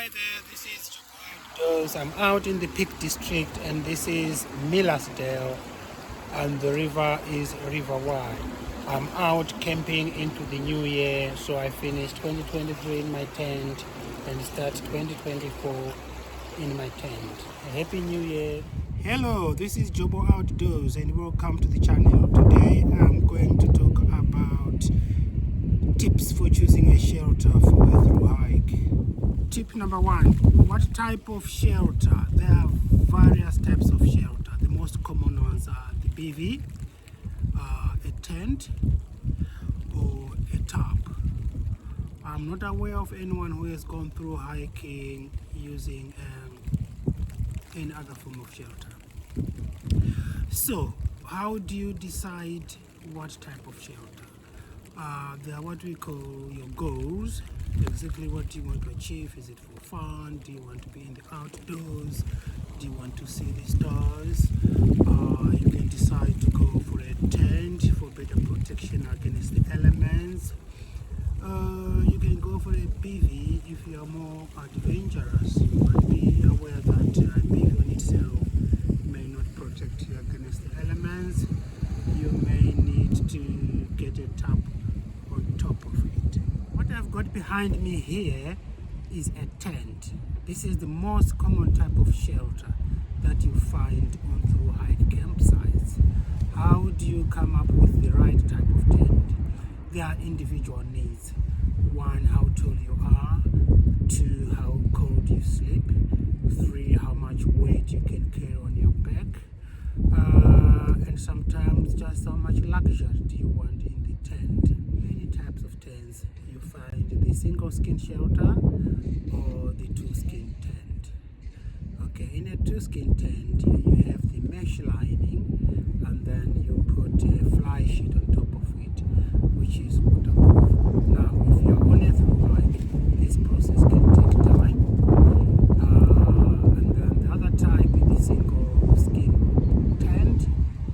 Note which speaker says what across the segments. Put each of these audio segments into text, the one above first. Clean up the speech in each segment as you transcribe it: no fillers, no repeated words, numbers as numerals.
Speaker 1: Hi there, this is Choco Outdoors. I'm out in the Peak District and this is Millersdale and the river is River Wye. I'm out camping into the new year, so I finished 2023 in my tent and start 2024 in my tent. A happy new year. Hello, this is Jobo Outdoors and welcome to the channel. Today I'm going to talk about tips for choosing a shelter for a through hike. Tip number one, what type of shelter? There are various types of shelter. The most common ones are the bivvy, a tent, or a tarp. I'm not aware of anyone who has gone through hiking using any other form of shelter. So, how do you decide what type of shelter? There are what we call your goals. Exactly what do you want to achieve? Is it for fun? Do you want to be in the outdoors? Do you want to see the stars? You can decide to go for a tent for better protection against the elements. You can go for a bivvy if you are more adventurous. But be aware that a bivvy on itself may not protect you against the elements. You may need to get a tarp on top of it. What I've got behind me here is a tent. This is the most common type of shelter that you find on through hike campsites. How do you come up with the right type of tent? There are individual needs. One, how tall you are. Two, how cold you sleep. Three, how much weight you can carry on your back. And sometimes just how much luxury do you want in the tent. Many types of tents. You find the single skin shelter or the two skin tent. Okay, in a two skin tent you have the mesh lining and then you put a fly sheet on top of it, which is waterproof. Now if you're on a through hike, this process can take time. And then the other type is the single skin tent,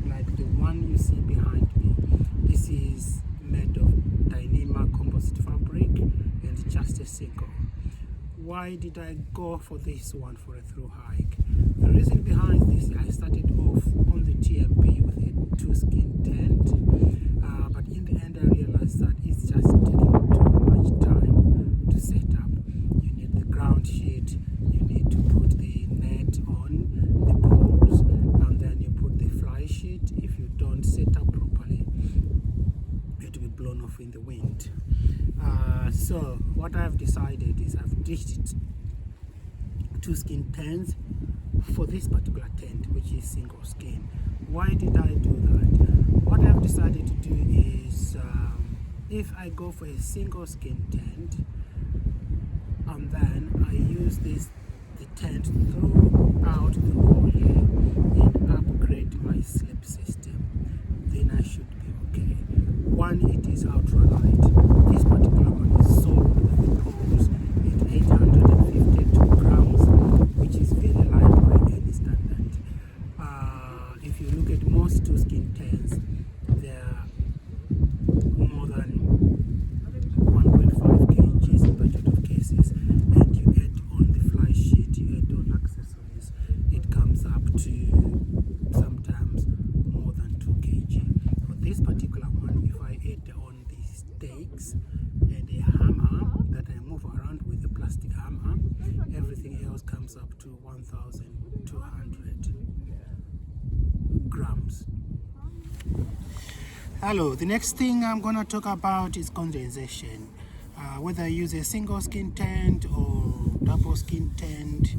Speaker 1: like the one you see behind me. This is made of Dyneema composite fabric and just a single. Why did I go for this one for a through hike? The reason behind this, I started off on the TMP with a two skin tent, but in the end I realized that it's just taking too much time to set up. You need the ground sheet, you need to put the net on the poles, and then you put the fly sheet. If you don't set up properly, it will be blown off in the wind. So what I've decided is I've ditched it two skin tents for this particular tent, which is single skin. Why did I do that? What I've decided to do is if I go for a single skin tent and then I use the tent throughout the whole year and upgrade my sleep system, then I should be okay. One, it is Ultralight. This particular one is sold with the poles at 852 grams, which is very light by any standard. If you look at most two skin tents, they're more than 1.5 kgs in budget of cases, and you add on the fly sheet, you add on accessories, it comes up to sometimes more than 2 kg. For this particular one, if I add on the stakes and a hammer that I move around with a plastic hammer, everything else comes up to 1,200 grams. Hello, the next thing I'm going to talk about is condensation. Whether you use a single skin tent or double skin tent,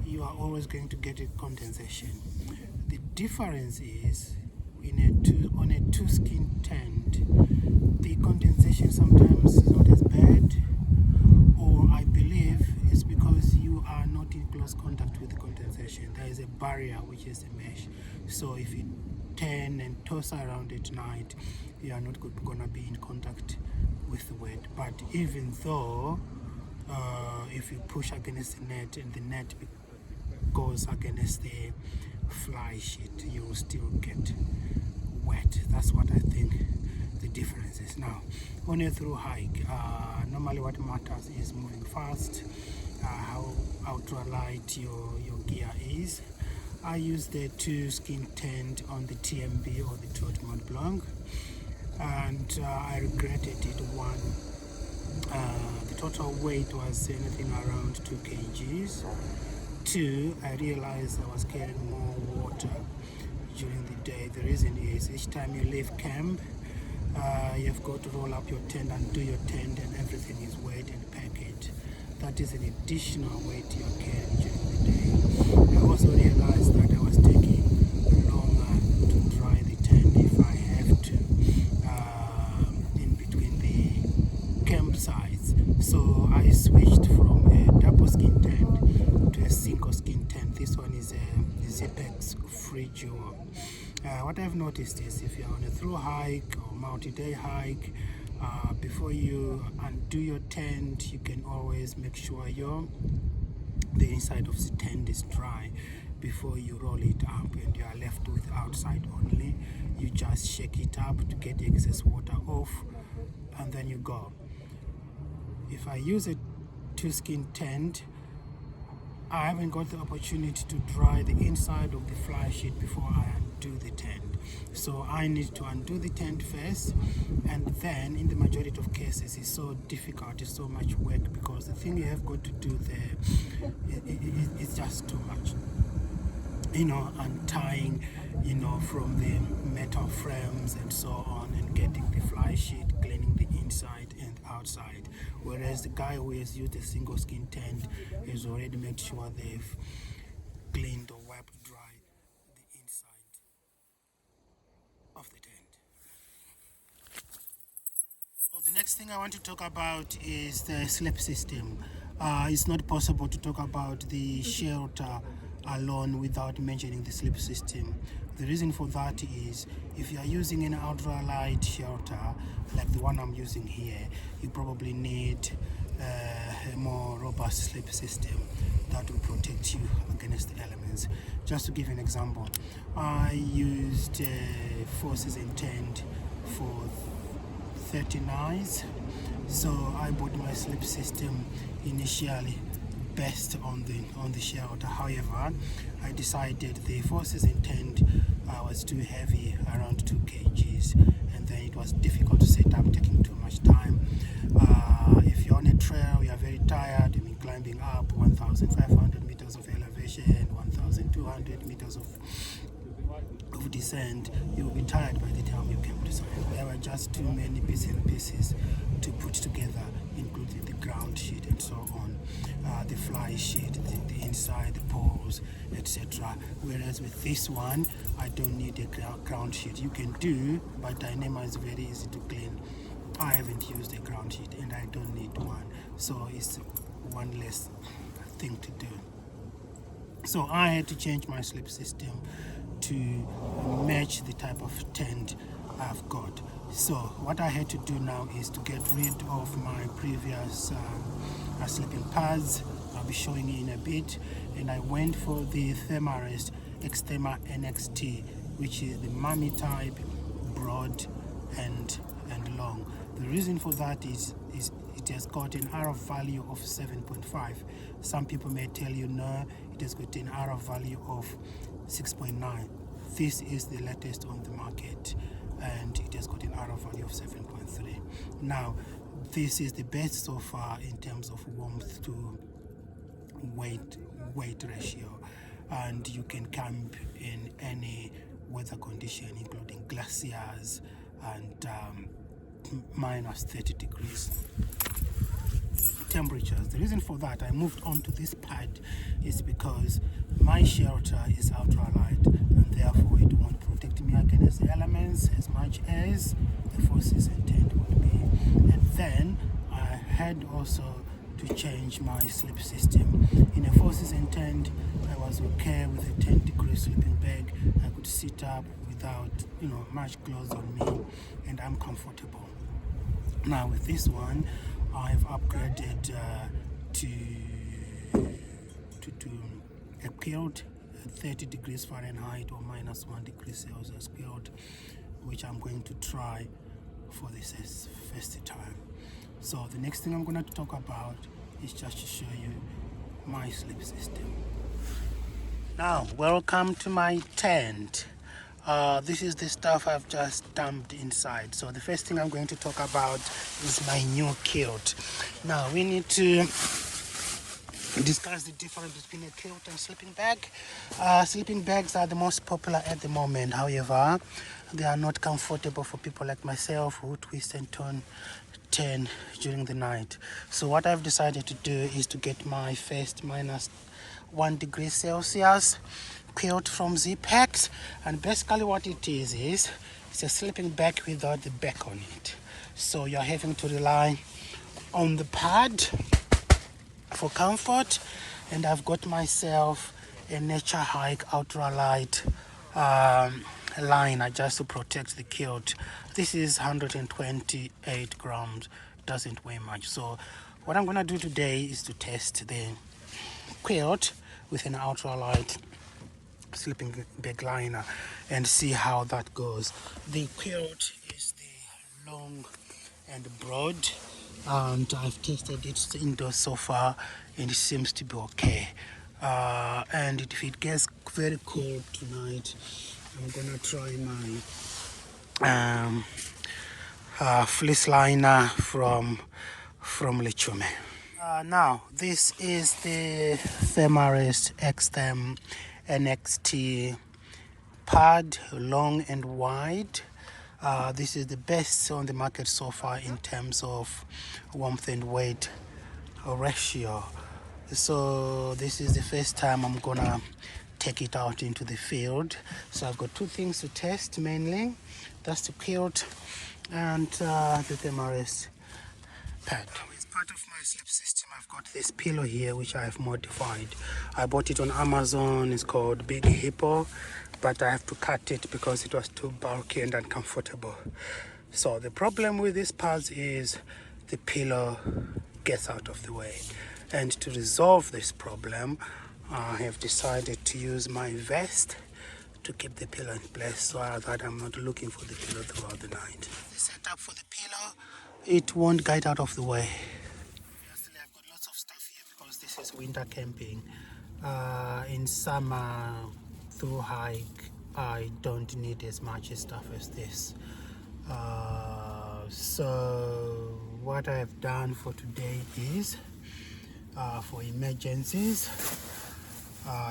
Speaker 1: you are always going to get a condensation. The difference is on a two skin tent, the condensation sometimes is not as bad, or I believe it's because you are not in close contact with the condensation. There is a barrier, which is the mesh. So if you turn and toss around at night, you are not going to be in contact with the wet. But even though if you push against the net and the net goes against the fly sheet, you will still get wet. That's what I think the difference is. Now, on a through hike, normally what matters is moving fast, how ultralight your gear is. I use the 2 skin tent on the TMB or the Tote Mont Blanc, and I regretted it. One, the total weight was anything around 2 kgs. 2, I realized I was carrying more water during the day. The reason is each time you leave camp, you've got to roll up your tent and do your tent, and everything is wet and packed. That is an additional weight you're carrying during the day. I also realized that I was taking longer to dry the tent if I have to in between the campsites. So I switched from a double skin tent to a single skin tent. This one is a Zipex Free Duo. What I've noticed is if you're on a through hike or multi-day hike, before you undo your tent, you can always make sure the inside of the tent is dry before you roll it up, and you are left with outside only. You just shake it up to get the excess water off, and then you go. If I use a 2 skin tent, I haven't got the opportunity to dry the inside of the fly sheet before I undo the tent. So I need to undo the tent first, and then in the majority of cases it's so difficult, it's so much work, because the thing you have got to do there, it's just too much. Untying, from the metal frames and so on, and getting the fly sheet, cleaning the inside and outside. Whereas the guy who has used a single skin tent has already made sure they've cleaned or wiped dry the inside of the tent. So the next thing I want to talk about is the sleep system. It's not possible to talk about the shelter alone without mentioning the sleep system. The reason for that is if you are using an ultralight shelter like the one I'm using here, you probably need a more robust sleep system that will protect you against the elements. Just to give an example, I used 4 season tent for 30 nights, so I bought my sleep system initially based on the shelter. However, I decided the 4 season tent was too heavy, around 2 kgs, and then it was difficult to set up, taking too much time. If you're on a trail, you are very tired, climbing up 1,500 meters of elevation, 1,200 meters of descent, you'll be tired by the time you come to site. There were just too many bits and pieces to put together, including the ground sheet and so on, the fly sheet, the inside, the poles, etc. Whereas with this one, I don't need a ground sheet. You can do, but Dyneema is very easy to clean. I haven't used a ground sheet and I don't need one, so it's one less thing to do. So I had to change my sleep system to match the type of tent I've got. So what I had to do now is to get rid of my previous sleeping pads. I'll be showing you in a bit, and I went for the Thermarest Extema NXT, which is the mummy type, broad and long. The reason for that is it has got an RF value of 7.5. Some people may tell you no, it has got an RF value of 6.9. This is the latest on the market, and it has got an RF value of 7.3. Now, this is the best so far in terms of warmth to weight ratio, and you can camp in any weather condition, including glaciers and minus 30 degrees temperatures. The reason for that I moved on to this part is because my shelter is ultralight, and therefore it won't protect me against the elements as much as the 4 season tent would be. And then I had also to change my sleep system. In a 4 season tent, I was okay with a 10-degree sleeping bag. I could sit up without much clothes on me, and I'm comfortable. Now with this one, I've upgraded to a quilt, 30 degrees Fahrenheit or minus 1 degree Celsius quilt, which I'm going to try for this first time. So the next thing I'm going to talk about is just to show you my sleep system. Now, welcome to my tent. This is the stuff I've just dumped inside. So the first thing I'm going to talk about is my new quilt. Now, we need to discuss the difference between a quilt and sleeping bag. Sleeping bags are the most popular at the moment. However, they are not comfortable for people like myself who twist and turn during the night. So what I've decided to do is to get my first -1 degree Celsius quilt from Z-Packs, and basically what it is it's a sleeping bag without the back on it. So you're having to rely on the pad for comfort, and I've got myself a Nature Hike Ultralight liner just to protect the quilt. This is 128 grams, doesn't weigh much. So what I'm gonna do today is to test the quilt with an ultralight sleeping bag liner and see how that goes. The quilt is the long and broad, and I've tested it indoors so far and it seems to be okay. And if it gets very cold tonight, I'm gonna try my fleece liner from Lechume. Now this is the Thermarest XTherm NXT pad, long and wide. This is the best on the market so far in terms of warmth and weight ratio. So this is the first time I'm gonna take it out into the field. So I've got two things to test mainly. That's the quilt and the Thermarest pad. As part of my sleep system, I've got this pillow here which I've modified. I bought it on Amazon. It's called Big Hippo, but I have to cut it because it was too bulky and uncomfortable. So the problem with this pads is the pillow gets out of the way, and to resolve this problem I have decided to use my vest to keep the pillow in place so that I'm not looking for the pillow throughout the night. The setup for the pillow, it won't get out of the way. Obviously I've got lots of stuff here because this is winter camping. In summer through hike I don't need as much stuff as this. So what I've done for today is for emergencies,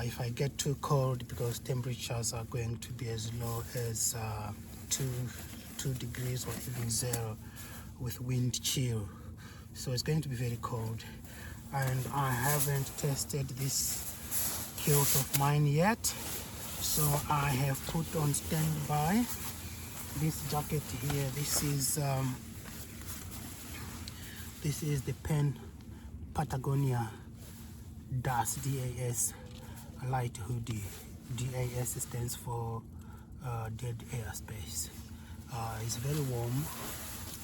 Speaker 1: if I get too cold, because temperatures are going to be as low as 2 degrees or even 0 with wind chill, so it's going to be very cold, and I haven't tested this quilt of mine yet, so I have put on standby this jacket here. This is the Patagonia DAS, DAS light hoodie. DAS stands for dead airspace. It's very warm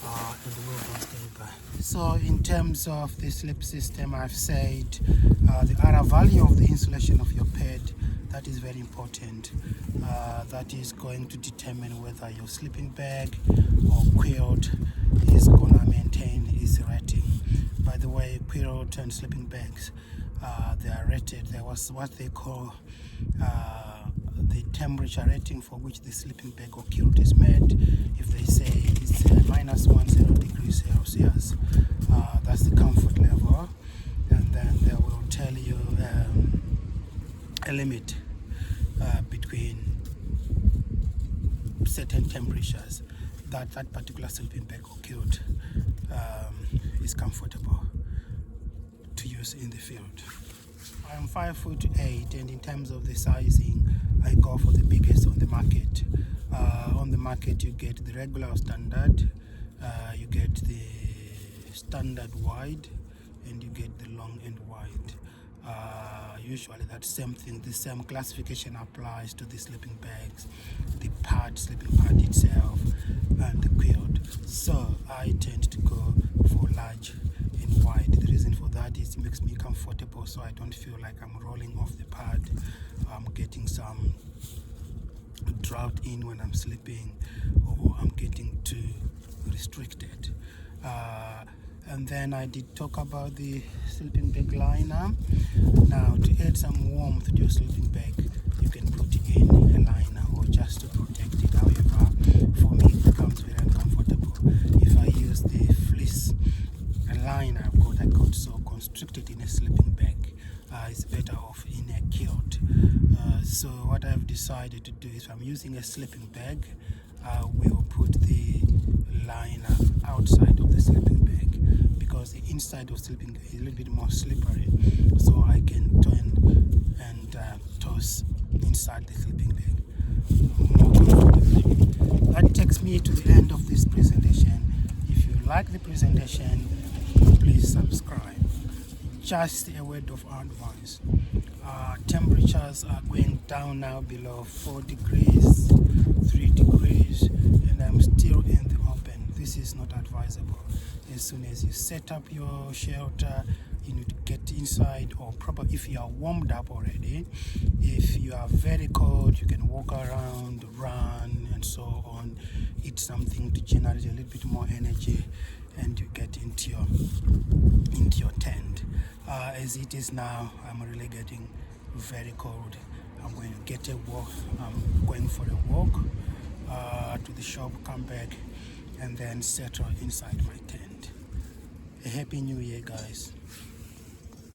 Speaker 1: and will on standby. So in terms of the sleep system, I've said the other value of the insulation of your pad, that is very important. That is going to determine whether your sleeping bag or quilt is gonna maintain its rating. By the way, quilt and sleeping bags, they are rated. There was what they call the temperature rating for which the sleeping bag or quilt is made. If they say it's -10 degrees Celsius, that's the comfort level, and then they will tell you a limit between certain temperatures that particular sleeping bag or quilt is comfortable to use in the field. I am 5'8", and in terms of the sizing, I go for the biggest on the market. On the market, you get the regular or standard, you get the standard wide, and you get the long and wide. Usually that same thing, the same classification applies to the sleeping bags, the pad, sleeping pad itself, and the quilt. So I tend to go for large and wide. The reason for that is it makes me comfortable, so I don't feel like I'm rolling off the pad. I'm getting some drought in when I'm sleeping, or I'm getting too restricted. And then I did talk about the sleeping bag liner. Now, to add some warmth to your sleeping bag, you can put in a liner or just to protect it. However, for me it becomes very uncomfortable if I use the fleece liner I got so constricted in a sleeping bag. It's better off in a kilt. So what I've decided to do is, if I'm using a sleeping bag, I will put the liner outside of the sleeping bag, because the inside of sleeping is a little bit more slippery, so I can turn and toss inside the sleeping bag more comfortably. That takes me to the end of this presentation. If you like the presentation, please subscribe. Just a word of advice. Temperatures are going down now below 4 degrees, 3 degrees, and I'm still in the open. This is not advisable. As soon as you set up your shelter, you need to get inside, or probably if you are warmed up already. If you are very cold, you can walk around, run, and so on. Eat something to generate a little bit more energy, and you get into your tent. As it is now, I'm really getting very cold. I'm going to get a walk. I'm going for a walk to the shop, come back, and then settle inside my tent. A happy new year, guys.